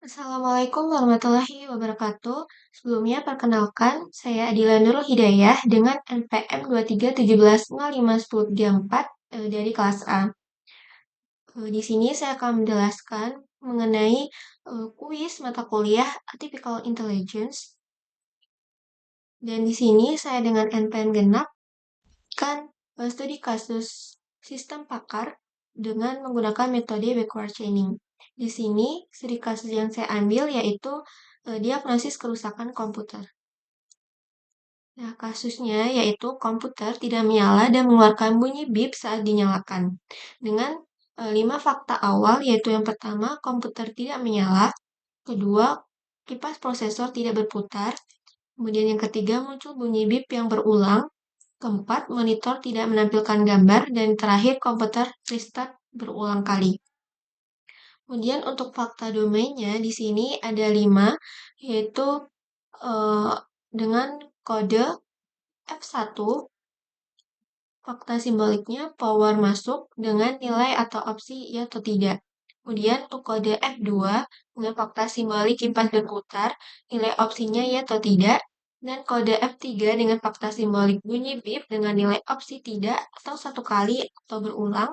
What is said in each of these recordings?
Assalamualaikum warahmatullahi wabarakatuh. Sebelumnya, perkenalkan, saya Adila Nurul Hidayah dengan NPM 2317051034 dari kelas A. Di sini saya akan menjelaskan mengenai kuis mata kuliah Artificial Intelligence. Dan di sini saya dengan NPM genap akan studi kasus sistem pakar dengan menggunakan metode backward chaining. Di sini, studi kasus yang saya ambil yaitu diagnosis kerusakan komputer. Nah, kasusnya yaitu komputer tidak menyala dan mengeluarkan bunyi bip saat dinyalakan. Dengan 5 fakta awal, yaitu yang pertama, komputer tidak menyala. Kedua, kipas prosesor tidak berputar. Kemudian yang ketiga, muncul bunyi bip yang berulang. Keempat, monitor tidak menampilkan gambar. Dan terakhir, komputer restart berulang kali. Kemudian untuk fakta domainnya di sini ada 5, yaitu dengan kode F1, fakta simboliknya power masuk dengan nilai atau opsi ya atau tidak. Kemudian untuk kode F2 dengan fakta simbolik kipas berputar, nilai opsinya ya atau tidak. Dan kode F3 dengan fakta simbolik bunyi bip dengan nilai opsi tidak atau satu kali atau berulang.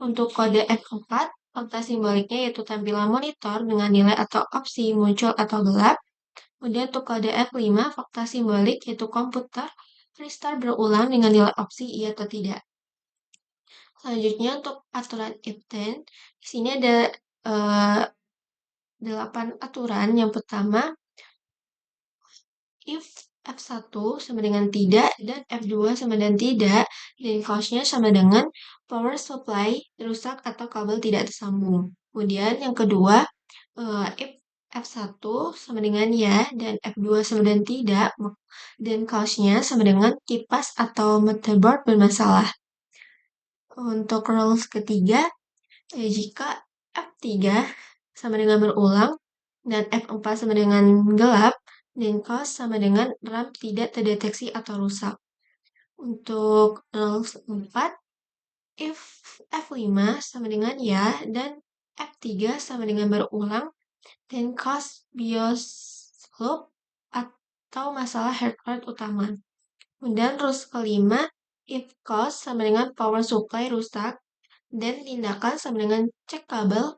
Untuk kode F4, fakta simboliknya yaitu tampilan monitor dengan nilai atau opsi muncul atau gelap. Kemudian untuk kode F5, fakta simbolik yaitu komputer restart berulang dengan nilai opsi iya atau tidak. Selanjutnya untuk aturan if then, di sini ada 8 aturan. Yang pertama, if F1 sama dengan tidak dan F2 sama dengan tidak, dan cause-nya sama dengan power supply rusak atau kabel tidak tersambung. Kemudian yang kedua, if F1 sama dengan ya dan F2 sama dengan tidak, dan cause-nya sama dengan kipas atau motherboard bermasalah. Untuk rules ketiga, jika F3 sama dengan berulang dan F4 sama dengan gelap, dan cause sama dengan RAM tidak terdeteksi atau rusak. Untuk rules 4, if F5 sama dengan ya dan F3 sama dengan berulang, dan cause BIOS loop atau masalah hardware utama. Kemudian rules kelima, if cause sama dengan power supply rusak, dan tindakan sama dengan cek kabel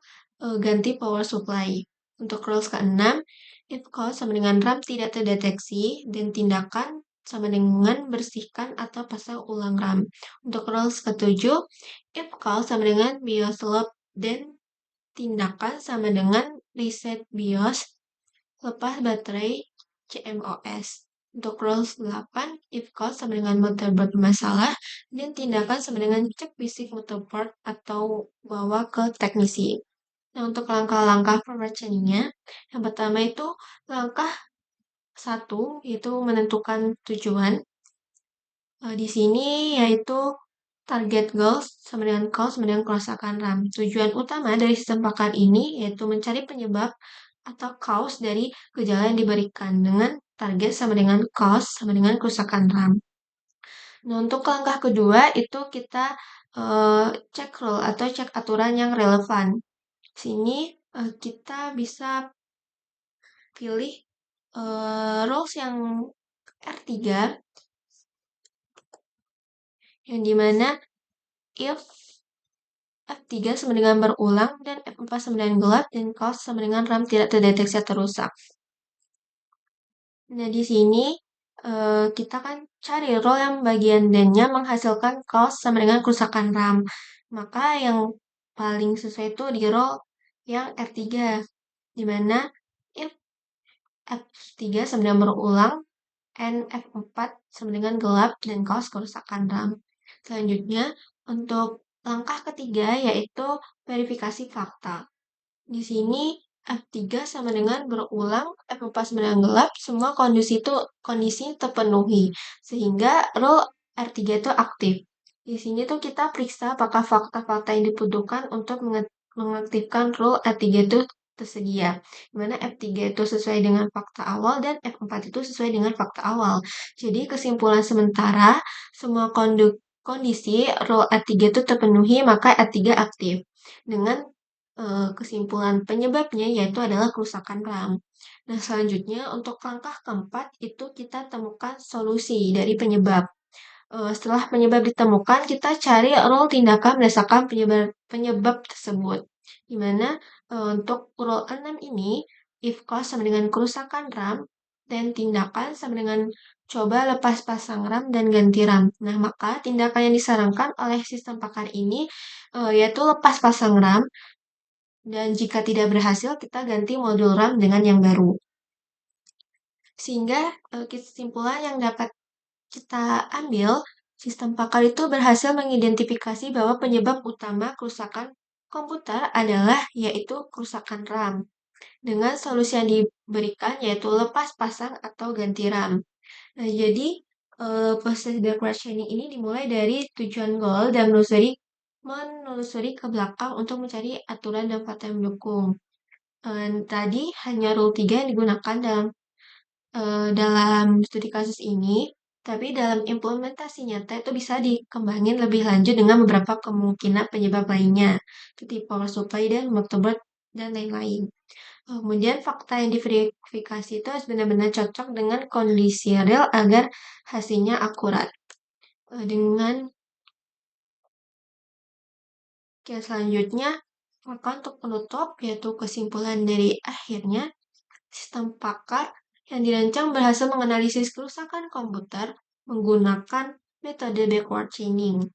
ganti power supply. Untuk rules ke-6, if cause sama dengan RAM tidak terdeteksi, dan tindakan sama dengan bersihkan atau pasang ulang RAM. Untuk rules ke-7, if cause sama dengan BIOS loop, dan tindakan sama dengan reset BIOS, lepas baterai CMOS. Untuk rules 8, if cause sama dengan motherboard bermasalah, dan tindakan sama dengan cek fisik motherboard atau bawa ke teknisi. Nah, untuk langkah-langkah power chaining-nya, yang pertama itu langkah 1, yaitu menentukan tujuan. Di sini yaitu target goals sama dengan cause sama dengan kerusakan RAM. Tujuan utama dari sistem pakar ini yaitu mencari penyebab atau cause dari gejala yang diberikan dengan target sama dengan cause sama dengan kerusakan RAM. Nah, untuk langkah kedua itu kita cek rule atau cek aturan yang relevan. Sini kita bisa pilih rules yang R3 yang dimana if F3 sama dengan berulang dan F4 sama dengan gelap dan cause sama dengan RAM tidak terdeteksi atau rusak. Nah, di sini kita kan cari role yang bagian dan-nya menghasilkan cause sama dengan kerusakan RAM. Maka yang paling sesuai itu di role yang F3, dimana if F3 sama dengan berulang and F4 sama dengan gelap dan cause kerusakan RAM. Selanjutnya, untuk langkah ketiga yaitu verifikasi fakta. Di sini F3 sama dengan berulang, F4 sama dengan gelap, semua kondisi terpenuhi. Sehingga rule R3 itu aktif. Di sini tuh kita periksa apakah fakta-fakta yang dibutuhkan untuk mengaktifkan rule R3 itu tersedia. Dimana F3 itu sesuai dengan fakta awal dan F4 itu sesuai dengan fakta awal. Jadi kesimpulan sementara, semua kondisi rule R3 itu terpenuhi, maka R3 aktif. Dengan kesimpulan penyebabnya yaitu adalah kerusakan RAM. Nah, selanjutnya untuk langkah keempat itu kita temukan solusi dari penyebab. Setelah penyebab ditemukan, kita cari rule tindakan berdasarkan penyebab tersebut. Di mana untuk rule 6 ini, if cause sama dengan kerusakan RAM, dan tindakan sama dengan coba lepas pasang RAM dan ganti RAM. Nah, maka tindakan yang disarankan oleh sistem pakar ini yaitu lepas pasang RAM, dan jika tidak berhasil, kita ganti modul RAM dengan yang baru. Sehingga kesimpulan yang dapat kita ambil, sistem pakar itu berhasil mengidentifikasi bahwa penyebab utama kerusakan komputer adalah yaitu kerusakan RAM. Dengan solusi yang diberikan yaitu lepas pasang atau ganti RAM. Nah, jadi proses questioning ini dimulai dari tujuan goal dan menelusuri ke belakang untuk mencari aturan dan fakta yang mendukung. Tadi hanya rule 3 yang digunakan dalam studi kasus ini, tapi dalam implementasi nyata itu bisa dikembangin lebih lanjut dengan beberapa kemungkinan penyebab lainnya, seperti power supply dan motherboard dan lain-lain. Kemudian fakta yang diverifikasi itu harus benar-benar cocok dengan kondisi real agar hasilnya akurat. Selanjutnya, maka untuk penutup yaitu kesimpulan dari akhirnya, sistem pakar yang dirancang berhasil menganalisis kerusakan komputer menggunakan metode backward chaining.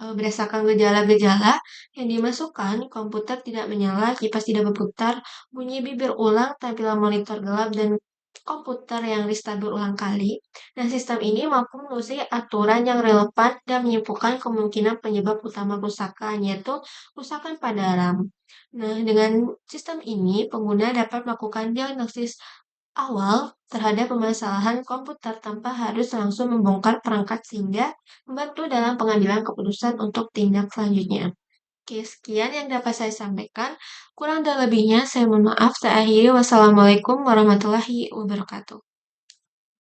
Berdasarkan gejala-gejala yang dimasukkan, komputer tidak menyala, kipas tidak berputar, bunyi bibir ulang, tampilan monitor gelap, dan komputer yang restart berulang kali. Nah, sistem ini mampu menelusuri aturan yang relevan dan menyimpulkan kemungkinan penyebab utama kerusakan, yaitu kerusakan pada RAM. Nah, dengan sistem ini, pengguna dapat melakukan diagnosis awal terhadap permasalahan komputer tanpa harus langsung membongkar perangkat sehingga membantu dalam pengambilan keputusan untuk tindak selanjutnya. Oke, sekian yang dapat saya sampaikan. Kurang dan lebihnya saya mohon maaf. Saya akhiri. Wassalamualaikum warahmatullahi wabarakatuh.